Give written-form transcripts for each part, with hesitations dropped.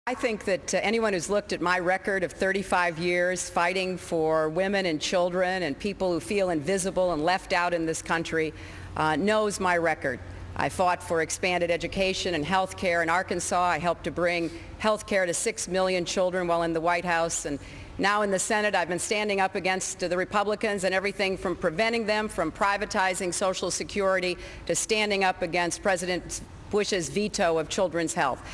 I think that anyone who's looked at my record of 35 years fighting for women and children and people who feel invisible and left out in this country knows my record. I fought for expanded education and health care in Arkansas. I helped to bring health care to 6 million children while in the White House. And now in the Senate, I've been standing up against the Republicans and everything from preventing them from privatizing Social Security to standing up against President Bush's veto of children's health.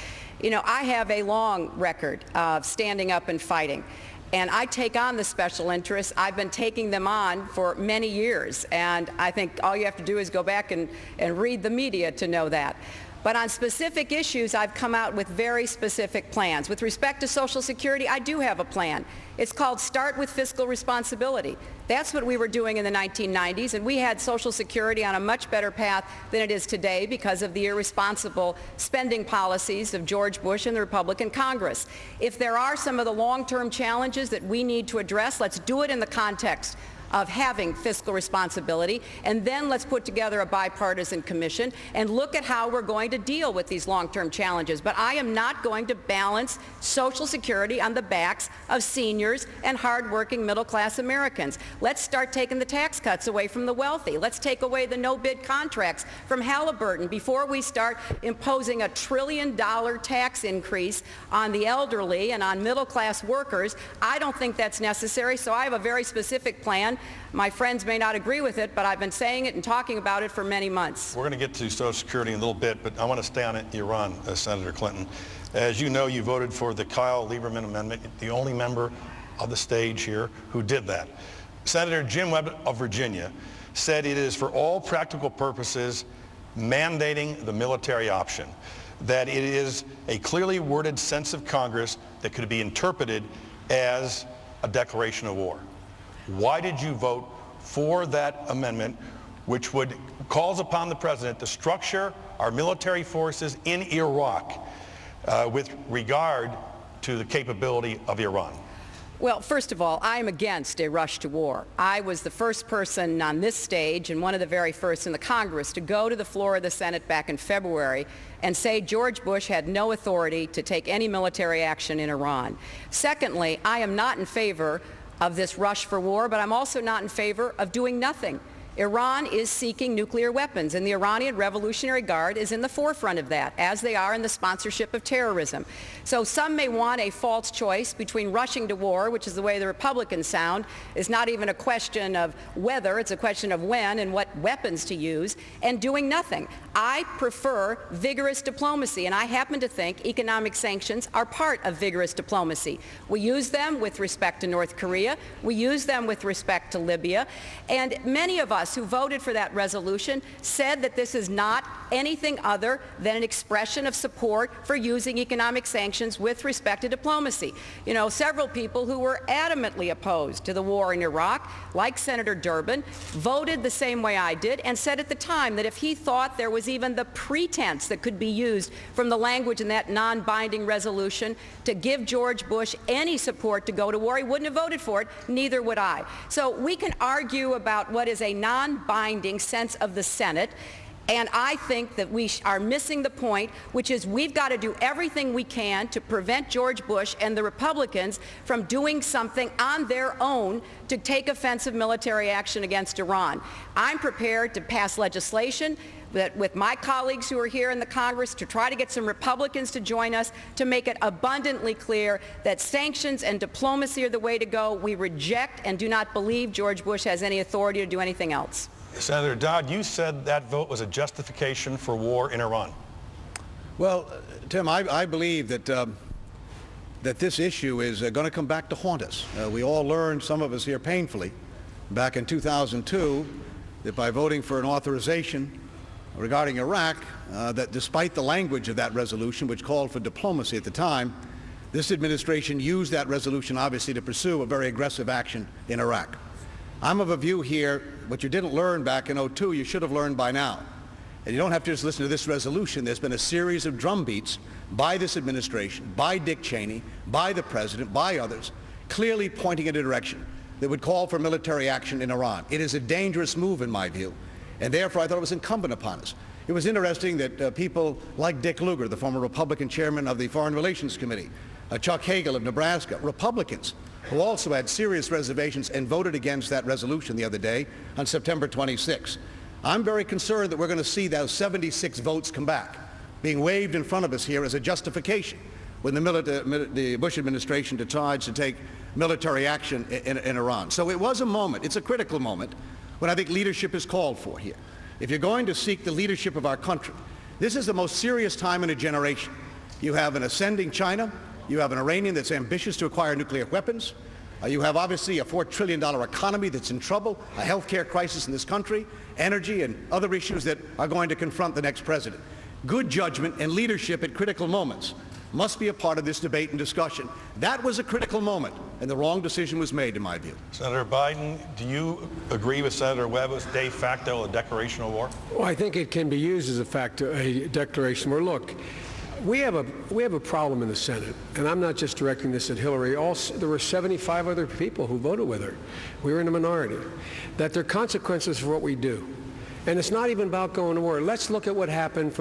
You know, I have a long record of standing up and fighting. And I take on the special interests. I've been taking them on for many years. And I think all you have to do is go back and read the media to know that. But on specific issues, I've come out with very specific plans. With respect to Social Security, I do have a plan. It's called Start with Fiscal Responsibility. That's what we were doing in the 1990s, and we had Social Security on a much better path than it is today because of the irresponsible spending policies of George Bush and the Republican Congress. If there are some of the long-term challenges that we need to address, let's do it in the context of having fiscal responsibility, and then let's put together a bipartisan commission and look at how we're going to deal with these long-term challenges. But I am not going to balance Social Security on the backs of seniors and hardworking middle-class Americans. Let's start taking the tax cuts away from the wealthy. Let's take away the no-bid contracts from Halliburton before we start imposing $1 trillion tax increase on the elderly and on middle-class workers. I don't think that's necessary, so I have a very specific plan. My friends may not agree with it, but I've been saying it and talking about it for many months. We're going to get to Social Security in a little bit, but I want to stay on Iran, Senator Clinton. As you know, you voted for the Kyle Lieberman amendment, the only member of the stage here who did that. Senator Jim Webb of Virginia said it is for all practical purposes mandating the military option, that it is a clearly worded sense of Congress that could be interpreted as a declaration of war. Why did you vote for that amendment, which calls upon the president to structure our military forces in Iraq with regard to the capability of Iran? Well, first of all, I'm against a rush to war. I was the first person on this stage and one of the very first in the Congress to go to the floor of the Senate back in February and say George Bush had no authority to take any military action in Iran. Secondly, I am not in favor of this rush for war, but I'm also not in favor of doing nothing. Iran is seeking nuclear weapons, and the Iranian Revolutionary Guard is in the forefront of that, as they are in the sponsorship of terrorism. So some may want a false choice between rushing to war, which is the way the Republicans sound, is not even a question of whether, it's a question of when and what weapons to use, and doing nothing. I prefer vigorous diplomacy, and I happen to think economic sanctions are part of vigorous diplomacy. We use them with respect to North Korea. We use them with respect to Libya. And many of us who voted for that resolution said that this is not anything other than an expression of support for using economic sanctions with respect to diplomacy. You know, several people who were adamantly opposed to the war in Iraq, like Senator Durbin, voted the same way I did and said at the time that if he thought there was even the pretense that could be used from the language in that non-binding resolution to give George Bush any support to go to war, he wouldn't have voted for it, neither would I. So we can argue about what is a non-binding sense of the Senate, and I think that we are missing the point, which is we've got to do everything we can to prevent George Bush and the Republicans from doing something on their own to take offensive military action against Iran. I'm prepared to pass legislation that with my colleagues who are here in the Congress to try to get some Republicans to join us to make it abundantly clear that sanctions and diplomacy are the way to go. We reject and do not believe George Bush has any authority to do anything else. Senator Dodd, you said that vote was a justification for war in Iran. Well, Tim, I believe that that this issue is going to come back to haunt us. We all learned, some of us here painfully, back in 2002, that by voting for an authorization regarding Iraq, that despite the language of that resolution, which called for diplomacy at the time, this administration used that resolution obviously to pursue a very aggressive action in Iraq. I'm of a view here, what you didn't learn back in 2002, you should have learned by now. And you don't have to just listen to this resolution. There's been a series of drumbeats by this administration, by Dick Cheney, by the President, by others, clearly pointing in a direction that would call for military action in Iran. It is a dangerous move in my view, and therefore I thought it was incumbent upon us. it was interesting that people like Dick Lugar, the former Republican chairman of the Foreign Relations Committee, Chuck Hagel of Nebraska, Republicans who also had serious reservations and voted against that resolution the other day on September 26. I'm very concerned that we're going to see those 76 votes come back, being waved in front of us here as a justification when the Bush administration decides to take military action in Iran. So it was a moment, it's a critical moment, when I think leadership is called for here. If you're going to seek the leadership of our country, this is the most serious time in a generation. You have an ascending China, you have an Iranian that's ambitious to acquire nuclear weapons, you have obviously a $4 trillion economy that's in trouble, a health care crisis in this country, energy and other issues that are going to confront the next president. Good judgment and leadership at critical moments must be a part of this debate and discussion. That was a critical moment, and the wrong decision was made, in my view. Senator Biden, do you agree with Senator Webb as de facto a declaration of war? Well, I think it can be used as a declaration of war. Look, we have a problem in the Senate, and I'm not just directing this at Hillary. There were 75 other people who voted with her. We were in a minority. That there are consequences for what we do. And it's not even about going to war. Let's look at what happened